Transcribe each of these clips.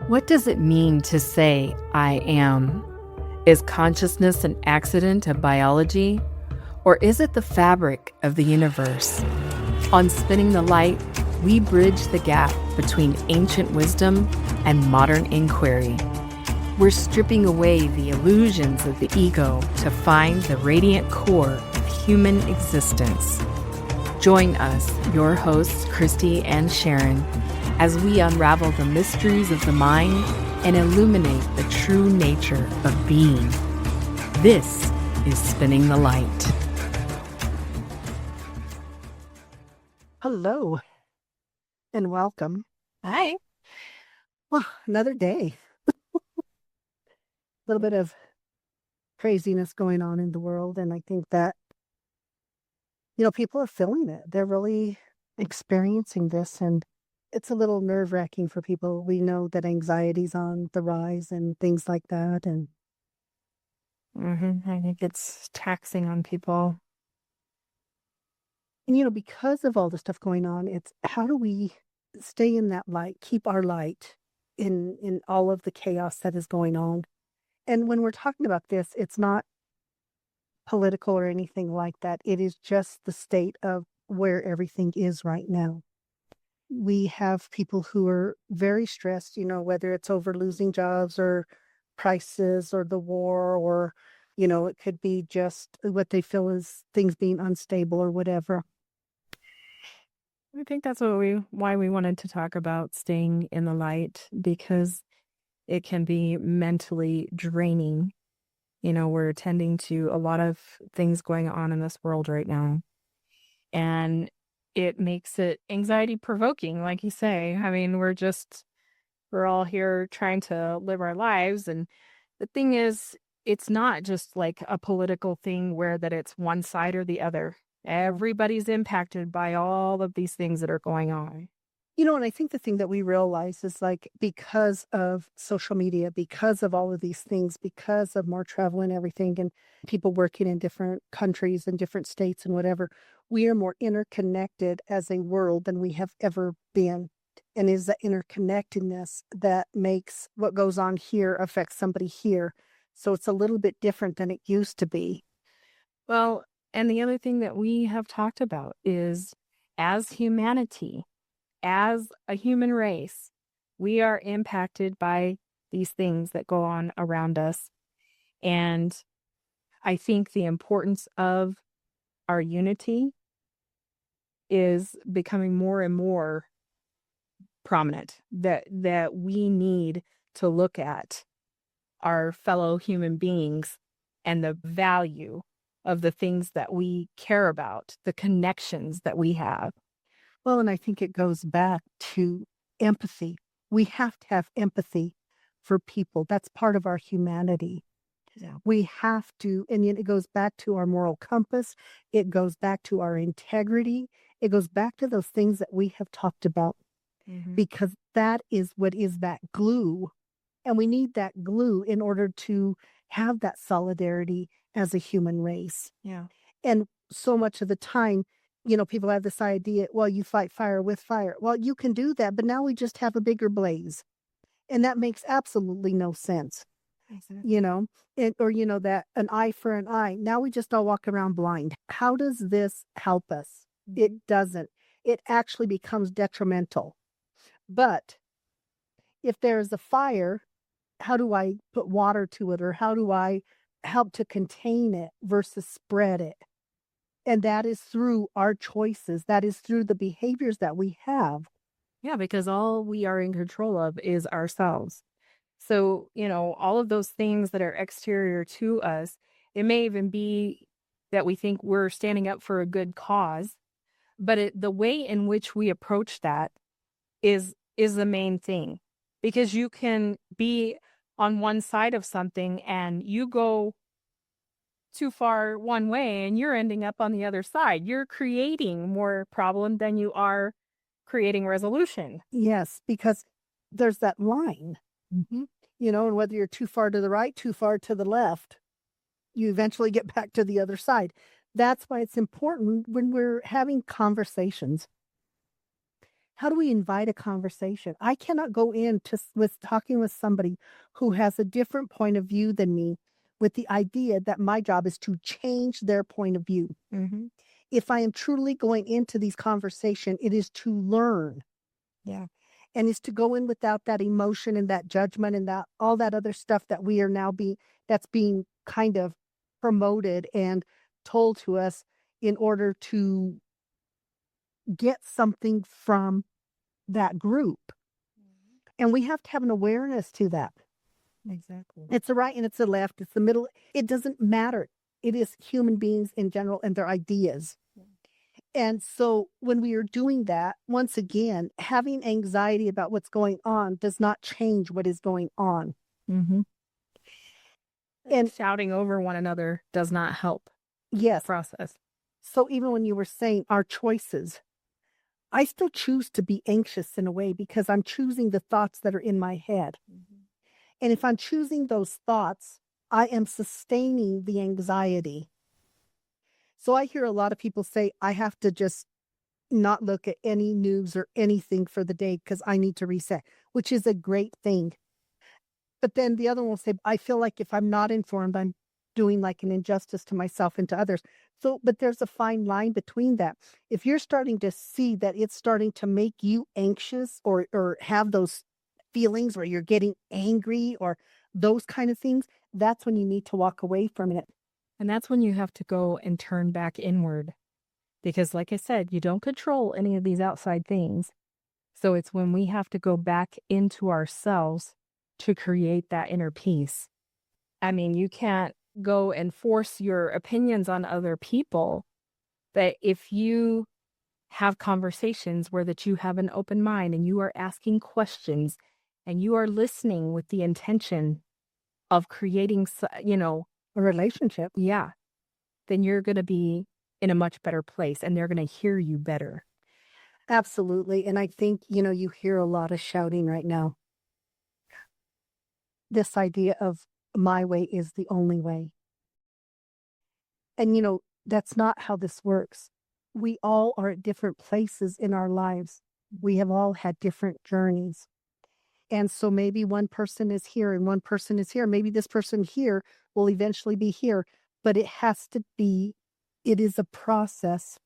What does it mean to say, I am? Is consciousness an accident of biology? Or is it the fabric of the universe? On Spinning the Light, we bridge the gap between ancient wisdom and modern inquiry. We're stripping away the illusions of the ego to find the radiant core of human existence. Join us, your hosts, Christy and Sharon, as we unravel the mysteries of the mind and illuminate the true nature of being. This is Spinning the Light. Hello and welcome. Hi. Well, another day. A little bit of craziness going on in the world, and I think that, people are feeling it. They're really experiencing this, and it's a little nerve-wracking for people. We know that anxiety's on the rise and things like that, and I think it's taxing on people. because of all the stuff going on, it's how do we stay in that light, keep our light in all of the chaos that is going on. And when we're talking about this, it's not political or anything like that. It is just the state of where everything is right now. We have people who are very stressed, whether it's over losing jobs or prices or the war, or, it could be just what they feel is things being unstable or whatever. I think that's why we wanted to talk about staying in the light, because it can be mentally draining. We're attending to a lot of things going on in this world right now. And it makes it anxiety provoking, like you say. I mean, we're all here trying to live our lives. And the thing is, it's not just like a political thing where that it's one side or the other. Everybody's impacted by all of these things that are going on. And I think the thing that we realize is like because of social media, because of all of these things, because of more travel and everything, and people working in different countries and different states and whatever, we are more interconnected as a world than we have ever been. And is the interconnectedness that makes what goes on here affect somebody here. So it's a little bit different than it used to be. Well, and the other thing that we have talked about is, as humanity, as a human race, we are impacted by these things that go on around us. And I think the importance of our unity is becoming more and more prominent, that we need to look at our fellow human beings and the value of the things that we care about, the connections that we have. Well, and I think it goes back to empathy. We have to have empathy for people. That's part of our humanity. Yeah. We have to, and yet it goes back to our moral compass. It goes back to our integrity. It goes back to those things that we have talked about, because that is what is that glue. And we need that glue in order to have that solidarity as a human race. Yeah. And so much of the time, people have this idea, well, you fight fire with fire. Well, you can do that, but now we just have a bigger blaze. And that makes absolutely no sense. Exactly. Or that an eye for an eye. Now we just all walk around blind. How does this help us? It doesn't. It actually becomes detrimental. But if there is a fire, how do I put water to it, or how do I help to contain it versus spread it? And that is through our choices. That is through the behaviors that we have. Yeah, because all we are in control of is ourselves. So, all of those things that are exterior to us, it may even be that we think we're standing up for a good cause, but the way in which we approach that is the main thing. Because you can be on one side of something and you go too far one way and you're ending up on the other side. You're creating more problem than you are creating resolution. Yes, because there's that line, and whether you're too far to the right, too far to the left, you eventually get back to the other side. That's why it's important when we're having conversations How do we invite a conversation? I cannot go with talking with somebody who has a different point of view than me with the idea that my job is to change their point of view. Mm-hmm. If I am truly going into these conversations, it is to learn. Yeah. And is to go in without that emotion and that judgment and that all that other stuff that we are now that's being kind of promoted and told to us in order to get something from that group. And we have to have an awareness to that. Exactly. It's the right and it's the left, it's the middle. It doesn't matter. It is human beings in general and their ideas. And so when we are doing that, once again, having anxiety about what's going on does not change what is going on. Mm-hmm. And shouting over one another does not help yes. the process. So even when you were saying our choices, I still choose to be anxious in a way because I'm choosing the thoughts that are in my head. Mm-hmm. And if I'm choosing those thoughts, I am sustaining the anxiety. So I hear a lot of people say, I have to just not look at any news or anything for the day because I need to reset, which is a great thing. But then the other one will say, I feel like if I'm not informed, I'm doing like an injustice to myself and to others. So, but there's a fine line between that. If you're starting to see that it's starting to make you anxious or have those feelings where you're getting angry or those kind of things, that's when you need to walk away from it. And that's when you have to go and turn back inward. Because like I said, you don't control any of these outside things. So it's when we have to go back into ourselves to create that inner peace. I mean, you can't go and force your opinions on other people. But if you have conversations where that you have an open mind and you are asking questions and you are listening with the intention of creating, A relationship. yeah, then you're going to be in a much better place and they're going to hear you better. Absolutely. And I think, you hear a lot of shouting right now. This idea of my way is the only way. And, that's not how this works. We all are at different places in our lives. We have all had different journeys. And so maybe one person is here and one person is here. Maybe this person here will eventually be here, but it is a process.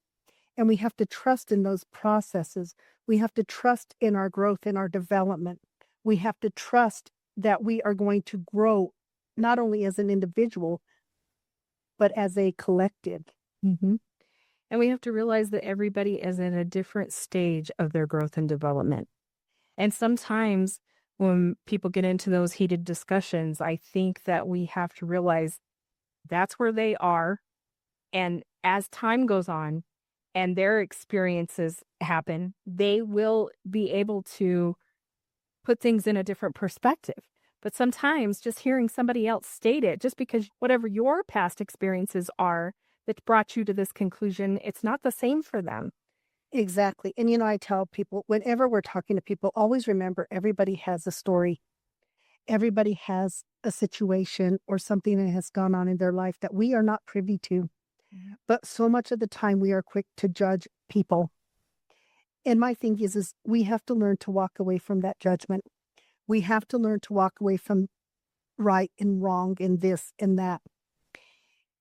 And we have to trust in those processes. We have to trust in our growth, in our development. We have to trust that we are going to grow not only as an individual, but as a collective. Mm-hmm. And we have to realize that everybody is in a different stage of their growth and development. And sometimes when people get into those heated discussions, I think that we have to realize that's where they are. And as time goes on and their experiences happen, they will be able to put things in a different perspective. But sometimes just hearing somebody else state it, just because whatever your past experiences are that brought you to this conclusion, it's not the same for them. Exactly. And I tell people, whenever we're talking to people, always remember everybody has a story. Everybody has a situation or something that has gone on in their life that we are not privy to. Mm-hmm. But so much of the time we are quick to judge people. And my thing is we have to learn to walk away from that judgment. We have to learn to walk away from right and wrong and this and that.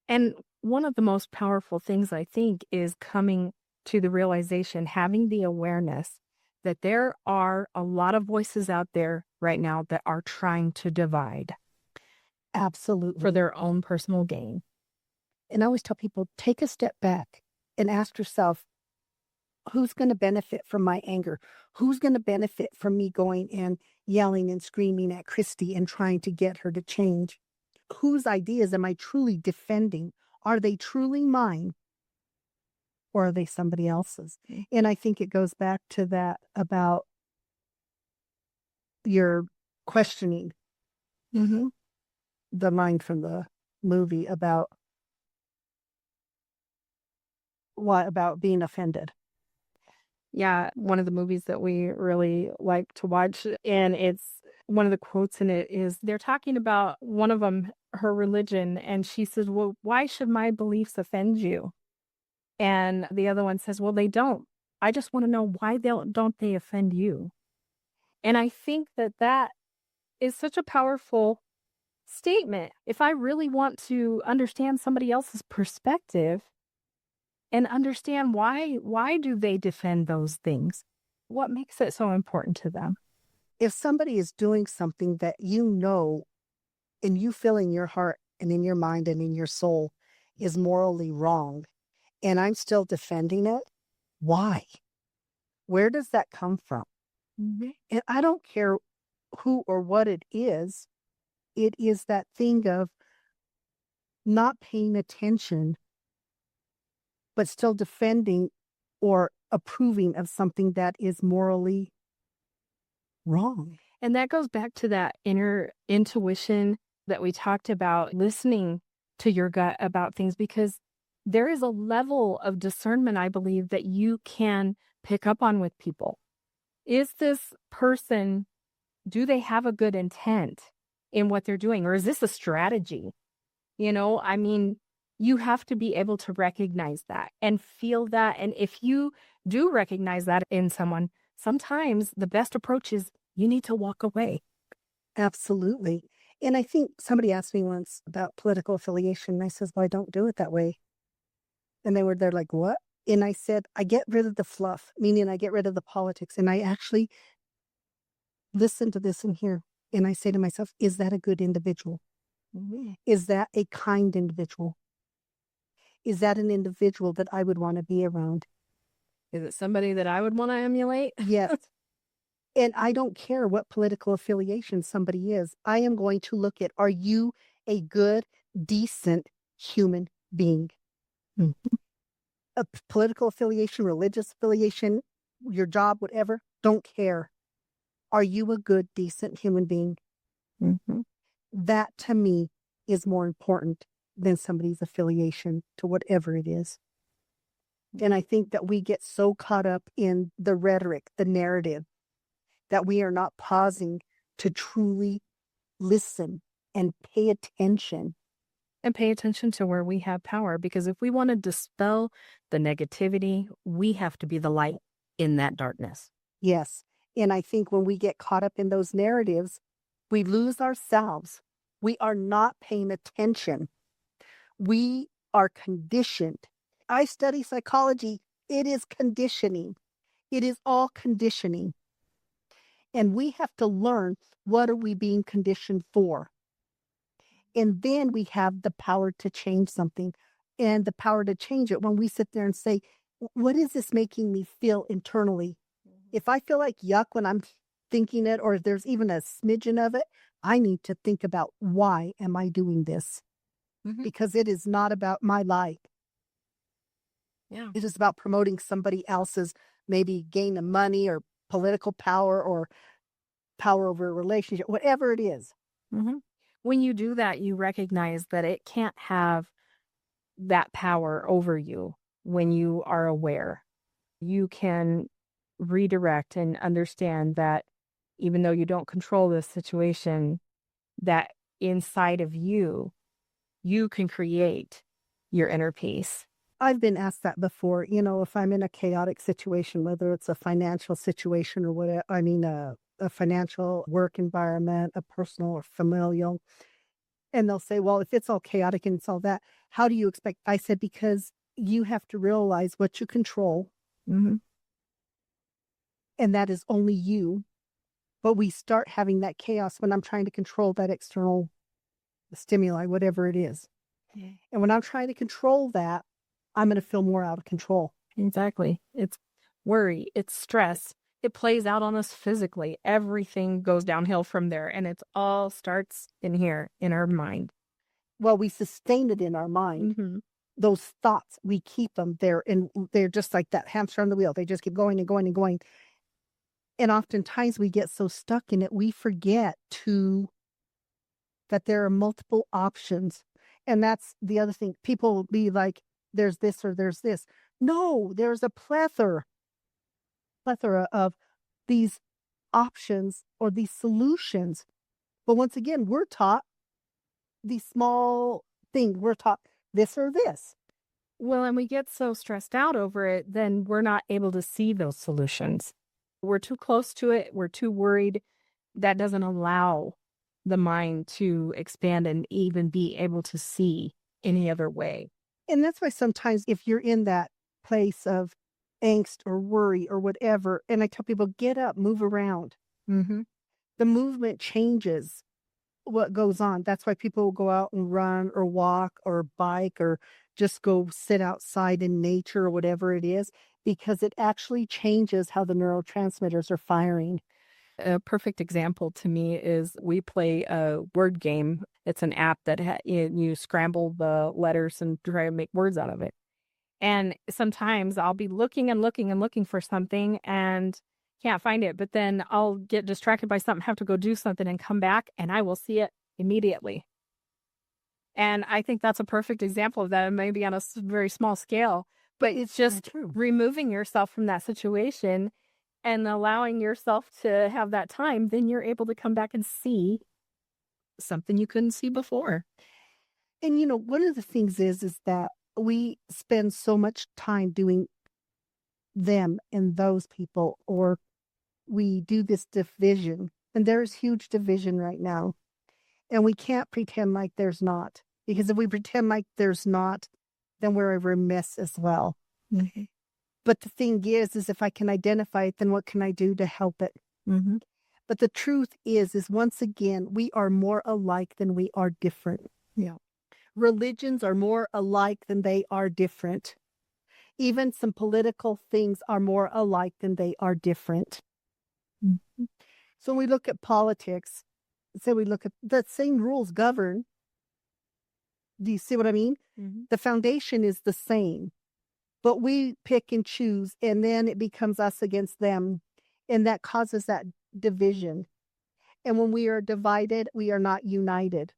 And one of the most powerful things I think is coming to the realization, having the awareness that there are a lot of voices out there right now that are trying to divide. Absolutely. For their own personal gain. And I always tell people, take a step back and ask yourself, who's going to benefit from my anger? Who's going to benefit from me going and yelling and screaming at Christy and trying to get her to change? Whose ideas am I truly defending? Are they truly mine? Or are they somebody else's? And I think it goes back to that about your questioning. Mm-hmm. The line from the movie about being offended. Yeah, one of the movies that we really like to watch, and it's one of the quotes in it is they're talking about one of them, her religion, and she says, well, why should my beliefs offend you? And the other one says, well, they don't. I just want to know why don't they offend you? And I think that that is such a powerful statement. If I really want to understand somebody else's perspective and understand why do they defend those things? What makes it so important to them? If somebody is doing something that you know and you feel in your heart and in your mind and in your soul is morally wrong, and I'm still defending it, why? Where does that come from? Mhm. And I don't care who or what it is that thing of not paying attention, but still defending or approving of something that is morally wrong. And that goes back to that inner intuition that we talked about, listening to your gut about things, because there is a level of discernment, I believe, that you can pick up on with people. Is this person, do they have a good intent in what they're doing? Or is this a strategy? I mean, you have to be able to recognize that and feel that. And if you do recognize that in someone, sometimes the best approach is you need to walk away. Absolutely. And I think somebody asked me once about political affiliation. And I says, well, I don't do it that way. And they're like, what? And I said, I get rid of the fluff, meaning I get rid of the politics. And I actually listen to this in here. And I say to myself, is that a good individual? Is that a kind individual? Is that an individual that I would want to be around? Is it somebody that I would want to emulate? Yes. And I don't care what political affiliation somebody is. I am going to look at, are you a good, decent human being? Mm. A political affiliation, religious affiliation, your job, whatever, don't care. Are you a good, decent human being? Mhm. That to me is more important than somebody's affiliation to whatever it is. And I think that we get so caught up in the rhetoric, the narrative, that we are not pausing to truly listen and pay attention. And pay attention to where we have power, because if we want to dispel the negativity, we have to be the light in that darkness. Yes. And I think when we get caught up in those narratives, we lose ourselves. We are not paying attention. We are conditioned. I study psychology. It is conditioning. It is all conditioning. And we have to learn, what are we being conditioned for? And then we have the power to change something and the power to change it when we sit there and say, what is this making me feel internally? If I feel like yuck when I'm thinking it, or if there's even a smidgen of it, I need to think about, why am I doing this? Mhm. Because it is not about my life. Yeah. It is about promoting somebody else's maybe gain of money or political power or power over a relationship, whatever it is. Mhm. When you do that, you recognize that it can't have that power over you when you are aware. You can redirect and understand that even though you don't control this situation, that inside of you, you can create your inner peace. I've been asked that before, if I'm in a chaotic situation, whether it's a financial situation or what, I mean, a financial work environment, a personal or familial. And they'll say, well, if it's all chaotic and it's all that, how do you expect? I said, because you have to realize what you control, Mhm. and that is only you. But we start having that chaos when I'm trying to control that external stimuli, whatever it is. Yeah. And when I'm trying to control that, I'm going to feel more out of control. Exactly. It's worry, it's stress. It plays out on us physically. Everything goes downhill from there. And it's all starts in here, in our mind. Well, we sustain it in our mind. Mhm. Those thoughts, we keep them there, and they're just like that hamster on the wheel. They just keep going and going and going. And oftentimes we get so stuck in it, we forget that there are multiple options. And that's the other thing. People will be like, there's this or there's this. No, there's a plethora of these options or these solutions. But once again, we're taught these small things. We're taught this or this. Well, and we get so stressed out over it, then we're not able to see those solutions. We're too close to it. We're too worried. That doesn't allow the mind to expand and even be able to see any other way. And that's why sometimes if you're in that place of angst or worry or whatever, and I tell people, get up, move around. Mm-hmm. The movement changes what goes on. That's why people will go out and run or walk or bike or just go sit outside in nature or whatever it is, because it actually changes how the neurotransmitters are firing. A perfect example to me is we play a word game. It's an app that you scramble the letters and try to make words out of it. And sometimes I'll be looking and looking and looking for something and can't find it. But then I'll get distracted by something, have to go do something and come back and I will see it immediately. And I think that's a perfect example of that, maybe on a very small scale. But it's just removing yourself from that situation and allowing yourself to have that time, then you're able to come back and see something you couldn't see before. And one of the things is that we spend so much time doing them and those people, or we do this division, and there's huge division right now. And we can't pretend like there's not, because if we pretend like there's not, then we're a remiss as well. Mm-hmm. But the thing is if I can identify it, then what can I do to help it? Mm-hmm. But the truth is once again, we are more alike than we are different. Yeah. Religions are more alike than they are different. Even some political things are more alike than they are different. Mm-hmm. So when we look at politics, so we look at the same rules govern. Do you see what I mean? Mm-hmm. The foundation is the same, but we pick and choose, and then it becomes us against them, and that causes that division. And when we are divided, we are not united.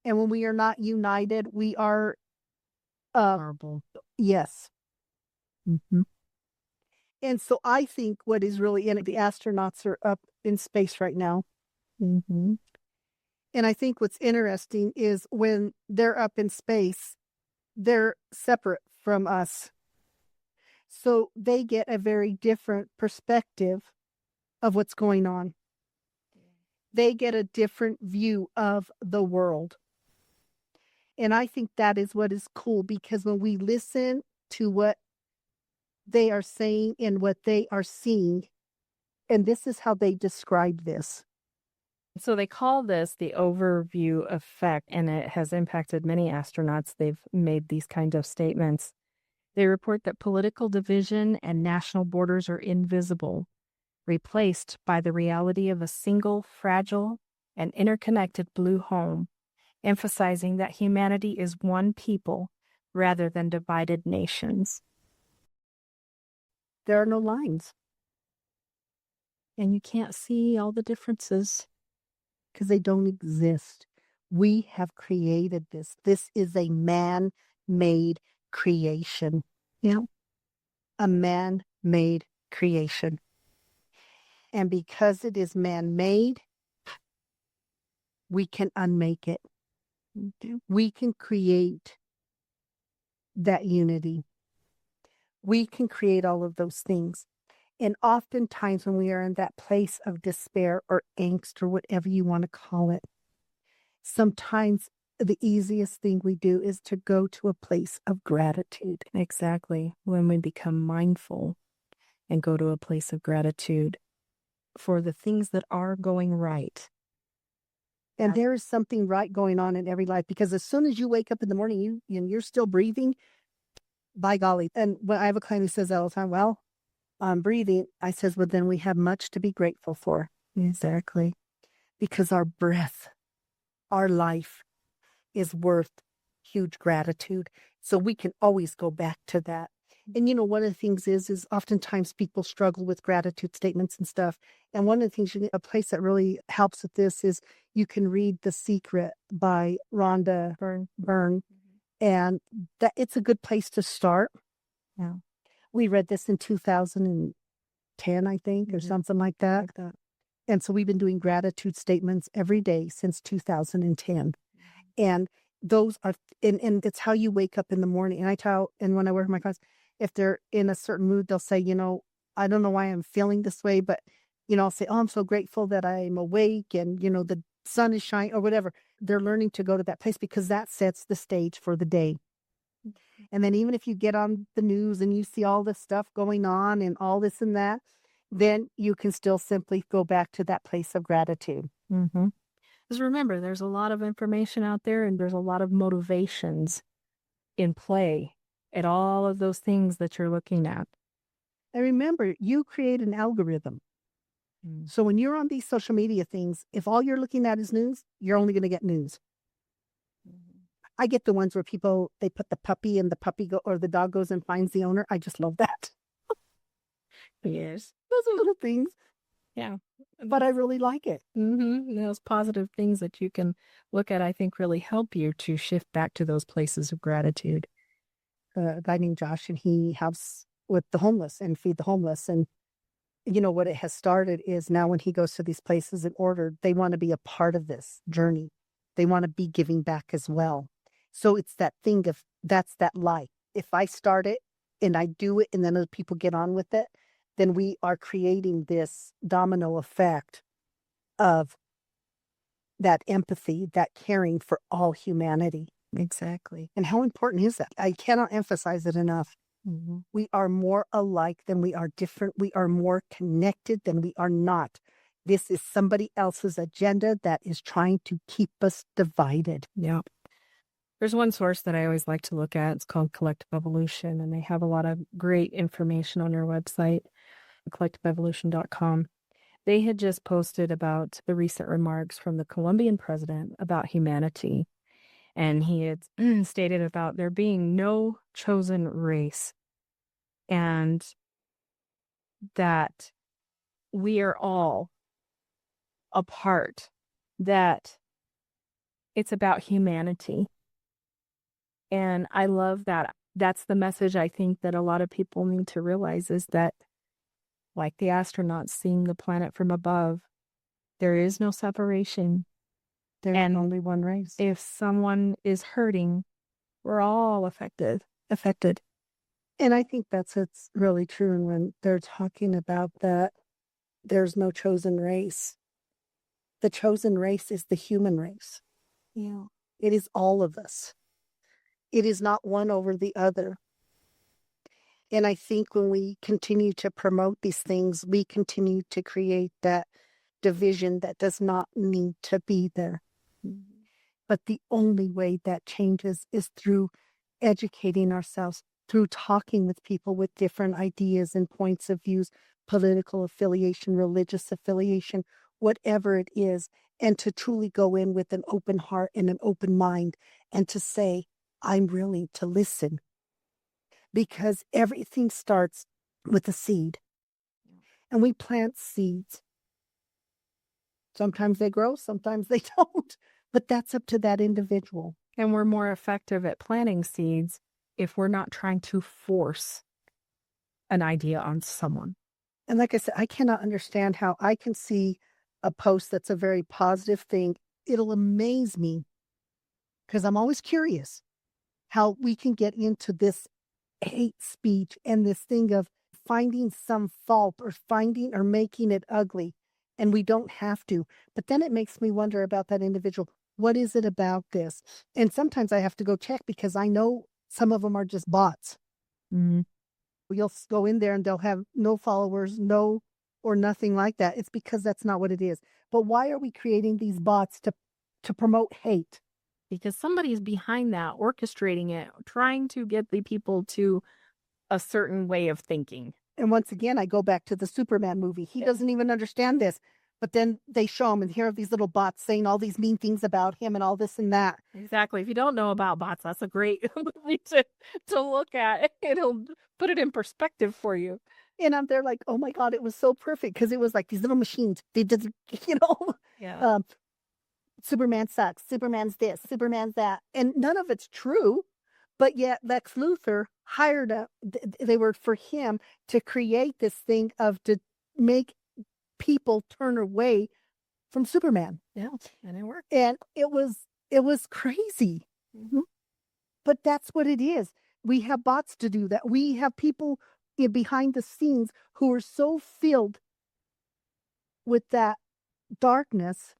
And when we are not united, we are Horrible. Yes. Mm-hmm. And so I think what is really in it, the astronauts are up in space right now. Mm-hmm. And I think what's interesting is when they're up in space, they're separate from us. So they get a very different perspective of what's going on. They get a different view of the world. And I think that is what is cool, because when we listen to what they are saying and what they are seeing, and this is how they describe this. So they call this the overview effect, and it has impacted many astronauts. They've made these kind of statements. They report that political division and national borders are invisible, replaced by the reality of a single, fragile, and interconnected blue home, emphasizing that humanity is one people rather than divided nations. There are no lines. And you can't see all the differences. Because they don't exist. We have created this. This is a man-made creation. Yeah. A man-made creation. And because it is man-made, we can unmake it. We can create that unity. We can create all of those things. And oftentimes when we are in that place of despair or angst or whatever you want to call it, sometimes the easiest thing we do is to go to a place of gratitude. Exactly. When we become mindful and go to a place of gratitude for the things that are going right. And there is something right going on in every life, because as soon as you wake up in the morning, you're still breathing, by golly. And when I have a client who says that all the time, well, I'm breathing. I says, well, then we have much to be grateful for. Exactly. Because our breath, our life is worth huge gratitude. So we can always go back to that. And one of the things is oftentimes people struggle with gratitude statements and stuff. And one of the things, a place that really helps with this is you can read The Secret by Rhonda Byrne. And that it's a good place to start. Yeah. We read this in 2010, I think, or something like that. And so we've been doing gratitude statements every day since 2010. And those are, and it's how you wake up in the morning. And when I work with my clients, if they're in a certain mood, they'll say, I don't know why I'm feeling this way, but, I'll say, oh, I'm so grateful that I'm awake and, the sun is shining or whatever. They're learning to go to that place because that sets the stage for the day. And then even if you get on the news and you see all this stuff going on and all this and that, then you can still simply go back to that place of gratitude. Mm-hmm. Because remember, there's a lot of information out there and there's a lot of motivations in play at all of those things that you're looking at. And remember, you create an algorithm. So when you're on these social media things, if all you're looking at is news, you're only going to get news. I get the ones where people, they put the puppy and the puppy or the dog goes and finds the owner. I just love that. Yes. Those are little things. Yeah. But I really like it. Those positive things that you can look at, I think, really help you to shift back to those places of gratitude. A guy named Josh, and he helps with the homeless and feed the homeless. And what it has started is now when he goes to these places in order, they want to be a part of this journey. They want to be giving back as well. So it's that thing of, that's that life. If I start it and I do it and then other people get on with it, then we are creating this domino effect of that empathy, that caring for all humanity. Exactly. And how important is that? I cannot emphasize it enough. We are more alike than we are different. We are more connected than we are not. This is somebody else's agenda that is trying to keep us divided. Yeah. There's one source that I always like to look at. It's called Collective Evolution, and they have a lot of great information on their website, collectiveevolution.com. They had just posted about the recent remarks from the Colombian president about humanity. And he had stated about there being no chosen race and that we are all a part, that it's about humanity. And I love that. That's the message I think that a lot of people need to realize is that, like the astronauts seeing the planet from above, there is no separation. There's only one race. If someone is hurting, we're all affected. And I think it's really true. And when they're talking about that, there's no chosen race. The chosen race is the human race. Yeah. It is all of us. It is not one over the other. And I think when we continue to promote these things, we continue to create that division that does not need to be there. But the only way that changes is through educating ourselves, through talking with people with different ideas and points of views, political affiliation, religious affiliation, whatever it is, and to truly go in with an open heart and an open mind and to say, I'm willing to listen. Because everything starts with a seed. And we plant seeds. Sometimes they grow, sometimes they don't. But that's up to that individual. And we're more effective at planting seeds if we're not trying to force an idea on someone. And like I said, I cannot understand how I can see a post that's a very positive thing. It'll amaze me because I'm always curious how we can get into this hate speech and this thing of finding some fault or making it ugly. And we don't have to. But then it makes me wonder about that individual. What is it about this? And sometimes I have to go check because I know some of them are just bots. You'll go in there and they'll have no followers, or nothing like that. It's because that's not what it is. But why are we creating these bots to promote hate? Because somebody's behind that, orchestrating it, trying to get the people to a certain way of thinking. And once again, I go back to the Superman movie. He doesn't even understand this. But then they show him and here are these little bots saying all these mean things about him and all this and that. Exactly. If you don't know about bots, that's a great movie to look at. It'll put it in perspective for you. And I'm there like, oh my God, it was so perfect because it was like these little machines. They did, Yeah. Superman sucks. Superman's this. Superman's that. And none of it's true. But yet Lex Luthor hired they were for him to create this thing to make people turn away from Superman. Yeah. And it worked. And it was crazy. Mhm. But that's what it is. We have bots to do that. We have people behind the scenes who are so filled with that darkness.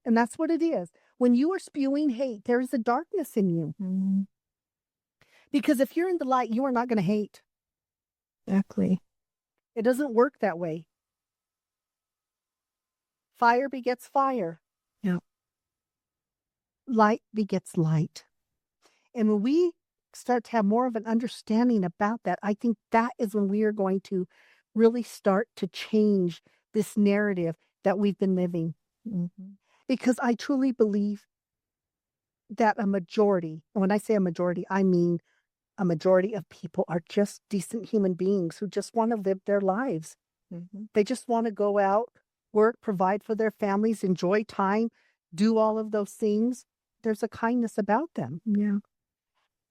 And that's what it is. When you are spewing hate, there is a darkness in you. Mhm. Because if you're in the light, you are not going to hate. Exactly. It doesn't work that way. Fire begets fire. Yeah. Light begets light. And when we start to have more of an understanding about that, I think that is when we are going to really start to change this narrative that we've been living. Mhm. Because I truly believe that a majority, and when I say a majority, I mean a majority of people are just decent human beings who just want to live their lives. Mhm. They just want to go out, work, provide for their families, enjoy time, do all of those things. There's a kindness about them. Yeah.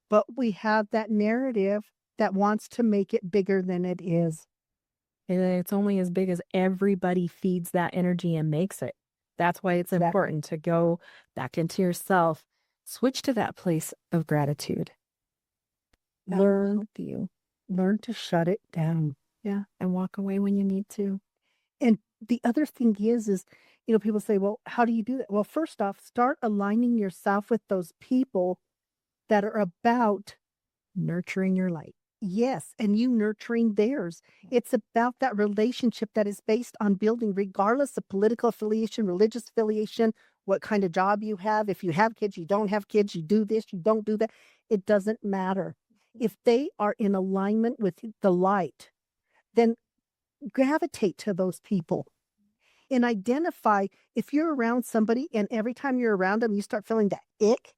But we have that narrative that wants to make it bigger than it is. And it's only as big as everybody feeds that energy and makes it. That's why it's Exactly. important to go back into yourself, switch to that place of gratitude. Learn Learn to shut it down. Yeah, and walk away when you need to. And the other thing is, people say, well, how do you do that? Well, first off, start aligning yourself with those people that are about Nurturing your light. yes, and you nurturing theirs. It's about that relationship that is based on building, regardless of political affiliation, religious affiliation, what kind of job you have. If you have kids, you don't have kids, you do this, you don't do that. It doesn't matter. If they are in alignment with the light, then gravitate to those people and identify if you're around somebody and every time you're around them, you start feeling that ick,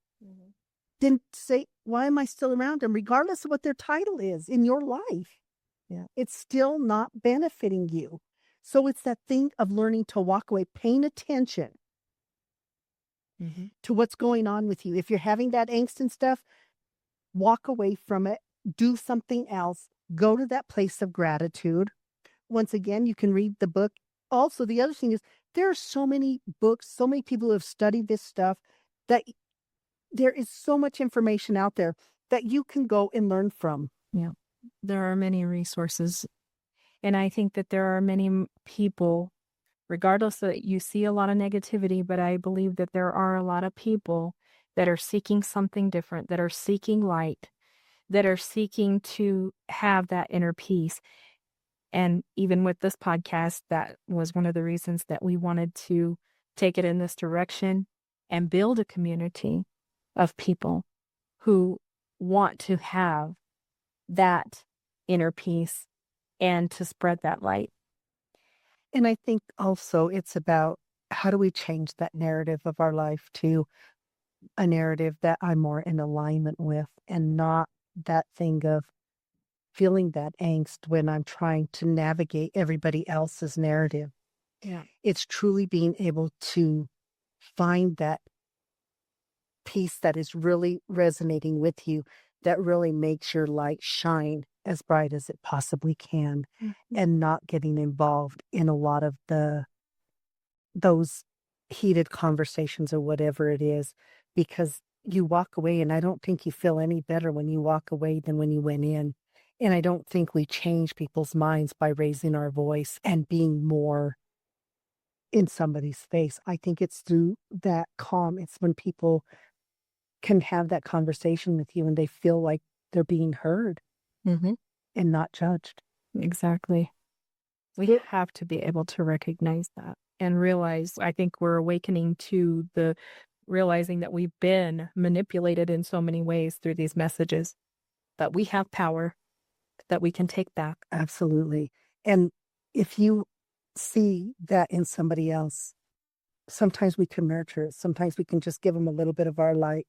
then say, why am I still around them? Regardless of what their title is in your life. Yeah. It's still not benefiting you. So it's that thing of learning to walk away, paying attention to what's going on with you. If you're having that angst and stuff, walk away from it, do something else, go to that place of gratitude. Once again, you can read the book. Also, the other thing is there are so many books, so many people who have studied this stuff that there is so much information out there that you can go and learn from. Yeah. There are many resources. And I think that there are many people, regardless that you see a lot of negativity, but I believe that there are a lot of people that are seeking something different, that are seeking light, that are seeking to have that inner peace. And even with this podcast, that was one of the reasons that we wanted to take it in this direction and build a community of people who want to have that inner peace and to spread that light. And I think also it's about how do we change that narrative of our life to a narrative that I'm more in alignment with and not that thing of feeling that angst when I'm trying to navigate everybody else's narrative. Yeah. It's truly being able to find that piece that is really resonating with you, that really makes your light shine as bright as it possibly can, and not getting involved in a lot of those heated conversations or whatever it is, because you walk away and I don't think you feel any better when you walk away than when you went in. And I don't think we change people's minds by raising our voice and being more in somebody's face. I think it's through that calm. It's when people can have that conversation with you and they feel like they're being heard Mm-hmm. and not judged. Exactly. We have to be able to recognize that and realize, I think we're awakening to the realizing that we've been manipulated in so many ways through these messages, that we have power that we can take back. Absolutely. And if you see that in somebody else, sometimes we can nurture it. Sometimes we can just give them a little bit of our light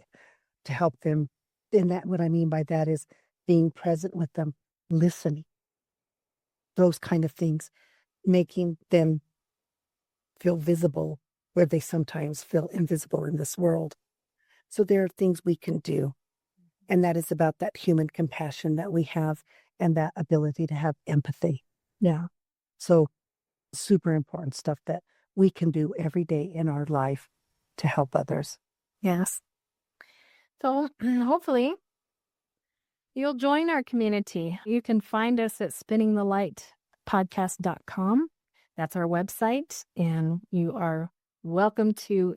to help them. And that, what I mean by that is being present with them, listening, those kind of things, making them feel visible where they sometimes feel invisible in this world. So there are things we can do. And that is about that human compassion that we have and that ability to have empathy. Yeah. So super important stuff that we can do every day in our life to help others. Yes. So hopefully you'll join our community. You can find us at spinningthelightpodcast.com. That's our website, and you are welcome to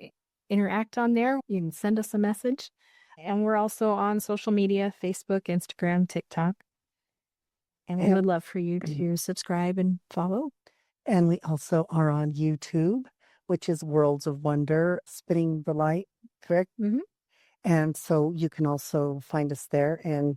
interact on there. You can send us a message. And we're also on social media, Facebook, Instagram, TikTok. And we would love for you to subscribe and follow. And we also are on YouTube, which is Worlds of Wonder, Spinning the Light, correct? Mm-hmm. And so you can also find us there. And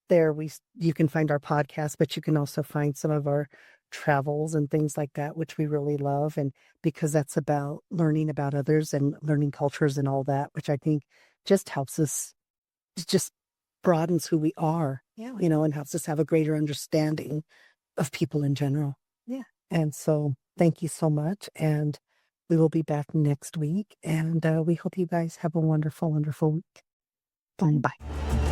there you can find our podcast, but you can also find some of our travels and things like that, which we really love. And because that's about learning about others and learning cultures and all that, which I think just helps us, just broadens who we are, and helps us have a greater understanding of people in general. Yeah. And so thank you so much. And we will be back next week. And we hope you guys have a wonderful, wonderful week. Bye.